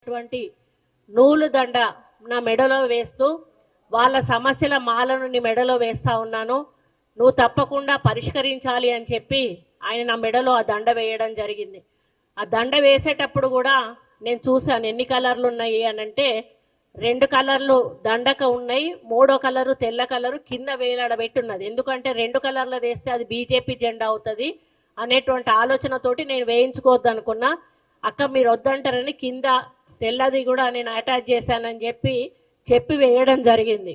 ఉన్నటువంటి నూలు దండ నా మెడలో వేస్తూ వాళ్ళ సమస్యల మాలను నీ మెడలో వేస్తా ఉన్నాను, నువ్వు తప్పకుండా పరిష్కరించాలి అని చెప్పి ఆయన నా మెడలో ఆ దండ వేయడం జరిగింది. ఆ దండ వేసేటప్పుడు కూడా నేను చూశాను ఎన్ని కలర్లు ఉన్నాయి అని అంటే 2 కలర్లు దండక ఉన్నాయి, 3వ కలరు తెల్ల కలరు కింద వేలాడబెట్టున్నది. ఎందుకంటే 2 కలర్లు వేస్తే అది బీజేపీ జెండా అవుతుంది అనేటువంటి ఆలోచనతోటి నేను వేయించుకోవద్దు అనుకున్నా. అక్క మీరు వద్దంటారని కింద తెల్లది కూడా నేను అటాచ్ చేశానని చెప్పి వేయడం జరిగింది.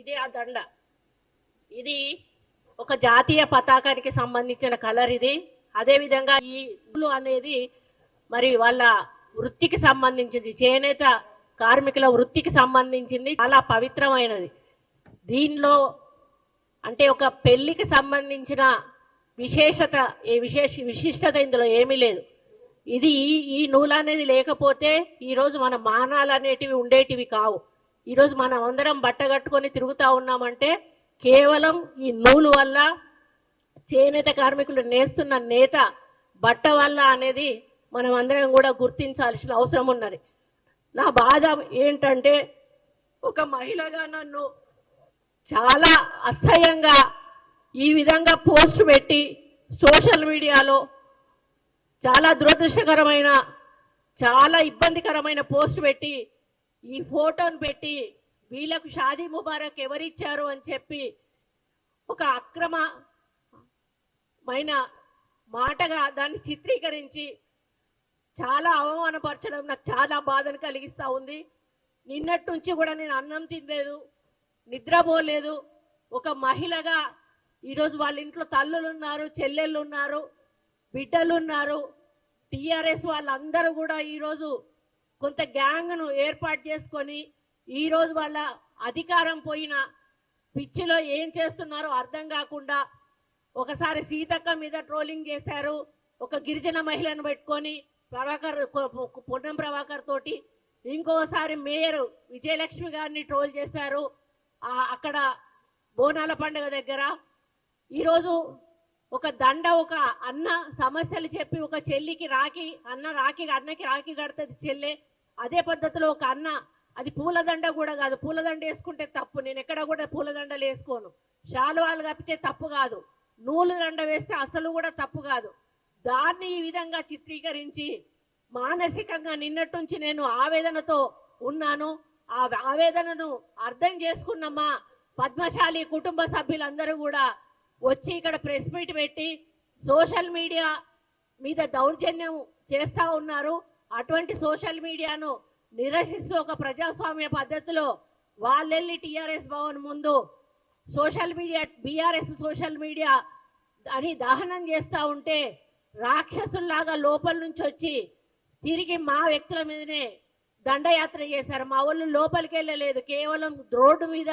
ఇది ఆ దండ, ఇది ఒక జాతీయ పతాకానికి సంబంధించిన కలర్ ఇది. అదేవిధంగా ఈ నూలు అనేది మరి వాళ్ళ వృత్తికి సంబంధించింది, చేనేత కార్మికుల వృత్తికి సంబంధించింది, చాలా పవిత్రమైనది. దీనిలో అంటే ఒక పెళ్లికి సంబంధించిన విశిష్టత ఇందులో ఏమీ లేదు. ఇది ఈ నూలు అనేది లేకపోతే ఈరోజు మన మానాలు అనేటివి ఉండేటివి కావు. ఈరోజు మనం అందరం బట్ట కట్టుకొని తిరుగుతూ ఉన్నామంటే కేవలం ఈ నూలు వల్ల, చేనేత కార్మికులు నేస్తున్న నేత బట్ట వల్ల అనేది మనం అందరం కూడా గుర్తించాల్సిన అవసరం ఉన్నది. నా బాధ ఏంటంటే ఒక మహిళగా నన్ను చాలా అసహ్యంగా ఈ విధంగా పోస్ట్ పెట్టి సోషల్ మీడియాలో చాలా దురదృష్టకరమైన, చాలా ఇబ్బందికరమైన పోస్ట్ పెట్టి ఈ ఫోటోను పెట్టి వీళ్ళకు షాదీ ముబారక్ ఎవరిచ్చారు అని చెప్పి ఒక అక్రమమైన మాటగా దాన్ని చిత్రీకరించి చాలా అవమానపరచడం నాకు చాలా బాధను కలిగిస్తూ ఉంది. నిన్నటి నుంచి కూడా నేను అన్నం తినలేదు, నిద్రపోలేదు. ఒక మహిళగా ఈరోజు వాళ్ళ ఇంట్లో తల్లులు ఉన్నారు, చెల్లెళ్ళు ఉన్నారు, బిడ్డలు ఉన్నారు. టీఆర్ఎస్ వాళ్ళందరూ కూడా ఈరోజు కొంత గ్యాంగ్ను ఏర్పాటు చేసుకొని ఈరోజు వాళ్ళ అధికారం పోయిన పిచ్చిలో ఏం చేస్తున్నారో అర్థం కాకుండా ఒకసారి సీతక్క మీద ట్రోలింగ్ చేశారు, ఒక గిరిజన మహిళను పెట్టుకొని పొన్నం ప్రభాకర్ తోటి, ఇంకోసారి మేయర్ విజయలక్ష్మి గారిని ట్రోల్ చేశారు అక్కడ బోనాల పండుగ దగ్గర. ఈరోజు ఒక దండ, ఒక అన్న సమస్యలు చెప్పి ఒక చెల్లికి అన్నకి రాఖీ కడుతుంది చెల్లె. అదే పద్ధతిలో ఒక అన్న, అది పూలదండ కూడా కాదు, పూలదండ వేసుకుంటే తప్పు, నేను ఎక్కడ కూడా పూలదండలు వేసుకోను. శాలువాలు కప్పితే తప్పు కాదు, నూలు దండ వేస్తే అసలు కూడా తప్పు కాదు. దాన్ని ఈ విధంగా చిత్రీకరించి మానసికంగా నిన్నటి నుంచి నేను ఆవేదనతో ఉన్నాను. ఆ ఆవేదనను అర్థం చేసుకున్నమ్మా పద్మశాలి కుటుంబ సభ్యులందరూ కూడా వచ్చి ఇక్కడ ప్రెస్ మీట్ పెట్టి సోషల్ మీడియా మీద దౌర్జన్యం చేస్తూ ఉన్నారు. అటువంటి సోషల్ మీడియాను నిరసిస్తూ ఒక ప్రజాస్వామ్య పద్ధతిలో వాళ్ళెళ్ళి టీఆర్ఎస్ భవన్ ముందు social media, BRS social media అని దహనం చేస్తూ ఉంటే రాక్షసుల్లాగా లోపల నుంచి వచ్చి తిరిగి మా వ్యక్తుల మీదనే దండయాత్ర చేశారు. మా వాళ్ళు లోపలికి వెళ్ళలేదు, కేవలం రోడ్డు మీద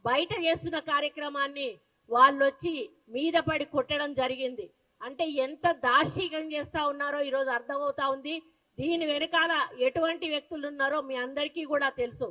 బయట చేస్తున్న కార్యక్రమాన్ని వాళ్ళు వచ్చి మీద పడి కొట్టడం జరిగింది. అంటే ఎంత దార్శికం చేస్తూ ఉన్నారో ఈరోజు అర్థమవుతా ఉంది. దీని వెనకాల ఎటువంటి వ్యక్తులు ఉన్నారో మీ అందరికీ కూడా తెలుసు.